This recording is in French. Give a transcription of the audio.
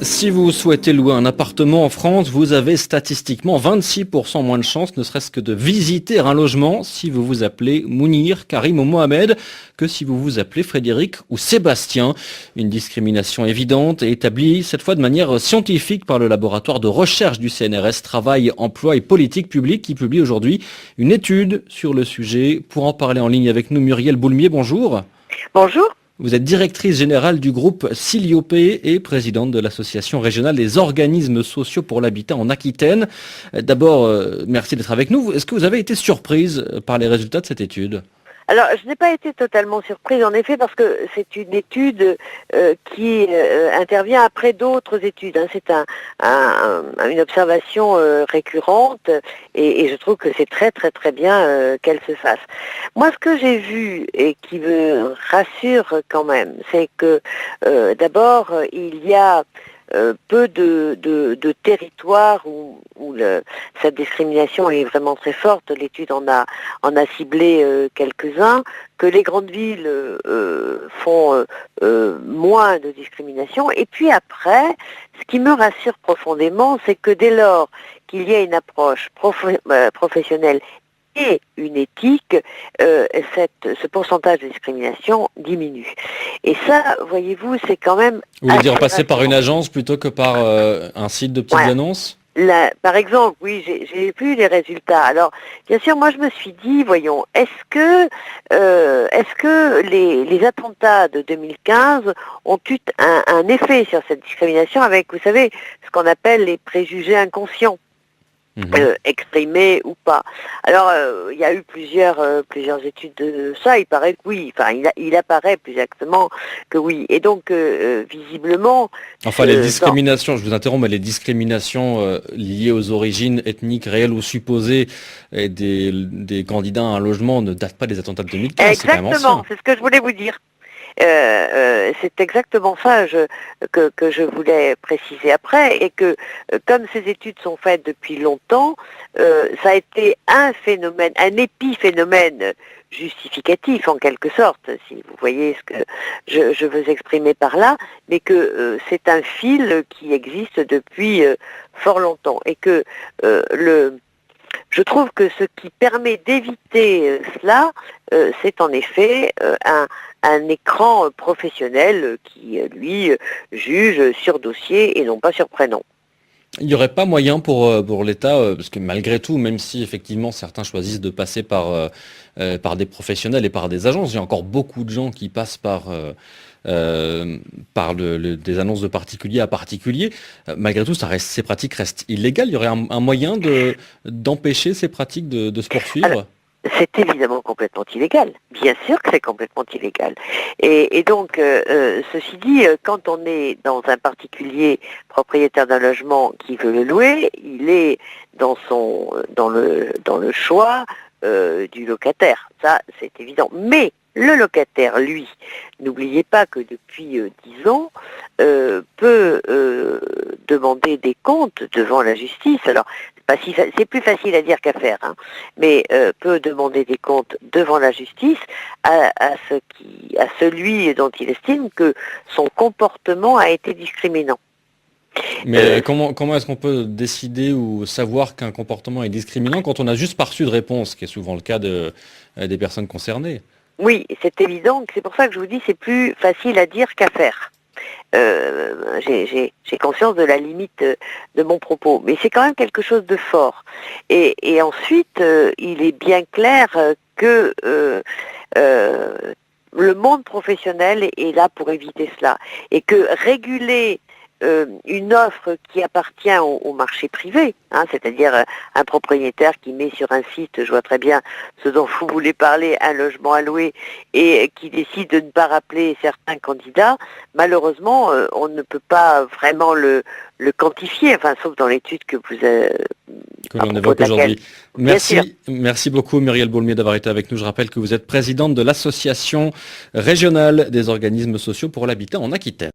Si vous souhaitez louer un appartement en France, vous avez statistiquement 26% moins de chances, ne serait-ce que de visiter un logement si vous vous appelez Mounir, Karim ou Mohamed, que si vous vous appelez Frédéric ou Sébastien. Une discrimination évidente et établie cette fois de manière scientifique par le laboratoire de recherche du CNRS Travail, Emploi et Politique Publique qui publie aujourd'hui une étude sur le sujet. Pour en parler en ligne avec nous, Muriel Boulmier, bonjour. Bonjour. Vous êtes directrice générale du groupe Siliopé et présidente de l'association régionale des organismes sociaux pour l'habitat en Aquitaine. D'abord, merci d'être avec nous. Est-ce que vous avez été surprise par les résultats de cette étude ? Alors, je n'ai pas été totalement surprise, en effet, parce que c'est une étude qui intervient après d'autres études. C'est une observation récurrente et je trouve que c'est très très très bien qu'elle se fasse. Moi, ce que j'ai vu et qui me rassure quand même, c'est que d'abord, il y a peu de territoires où cette discrimination est vraiment très forte. L'étude en a ciblé quelques-uns, que les grandes villes font moins de discrimination. Et puis après, ce qui me rassure profondément, c'est que dès lors qu'il y a une approche professionnelle et une éthique, ce pourcentage de discrimination diminue. Et ça, voyez-vous, c'est quand même... Vous voulez dire passer par une agence plutôt que par un site de petites annonces ? Par exemple, oui, j'ai vu les résultats. Alors, bien sûr, moi je me suis dit, voyons, est-ce que les attentats de 2015 ont eu un effet sur cette discrimination avec, vous savez, ce qu'on appelle les préjugés inconscients ? Exprimé ou pas. Alors, il y a eu plusieurs études de ça. Il paraît que oui. Enfin, il apparaît plus exactement que oui. Et donc, visiblement... Enfin, les discriminations, je vous interromps, mais les discriminations liées aux origines ethniques réelles ou supposées des candidats à un logement ne datent pas des attentats de 2015. Exactement, c'est ce que je voulais vous dire. C'est exactement ça que je voulais préciser après, et que comme ces études sont faites depuis longtemps, ça a été un phénomène, un épiphénomène justificatif en quelque sorte, si vous voyez ce que je veux exprimer par là, mais que c'est un fil qui existe depuis fort longtemps, et que je trouve que ce qui permet d'éviter cela, c'est en effet un écran professionnel qui, lui, juge sur dossier et non pas sur prénom. Il n'y aurait pas moyen pour l'État, parce que malgré tout, même si effectivement certains choisissent de passer par des professionnels et par des agences, il y a encore beaucoup de gens qui passent par des annonces de particulier à particulier. Malgré tout, ces pratiques restent illégales. Il y aurait un moyen d'empêcher ces pratiques de se poursuivre ? Alors, c'est évidemment complètement illégal. Bien sûr que c'est complètement illégal. Et donc, ceci dit, quand on est dans un particulier propriétaire d'un logement qui veut le louer, il est dans le choix du locataire. Ça, c'est évident. Mais le locataire, lui, n'oubliez pas que depuis 10 ans, peut demander des comptes devant la justice. Alors, c'est plus facile à dire qu'à faire, mais peut demander des comptes devant la justice à celui dont il estime que son comportement a été discriminant. Mais comment est-ce qu'on peut décider ou savoir qu'un comportement est discriminant quand on n'a juste pas reçu de réponse, qui est souvent le cas des personnes concernées ? Oui, c'est évident, c'est pour ça que je vous dis c'est plus facile à dire qu'à faire. J'ai conscience de la limite de mon propos, mais c'est quand même quelque chose de fort. Et ensuite, il est bien clair que le monde professionnel est là pour éviter cela, et que réguler une offre qui appartient au marché privé, c'est-à-dire un propriétaire qui met sur un site, je vois très bien ce dont vous voulez parler, un logement à louer, et qui décide de ne pas rappeler certains candidats, malheureusement, on ne peut pas vraiment le quantifier, enfin, sauf dans l'étude que l'on évoque aujourd'hui. Merci beaucoup Muriel Boulmier d'avoir été avec nous. Je rappelle que vous êtes présidente de l'association régionale des organismes sociaux pour l'habitat en Aquitaine.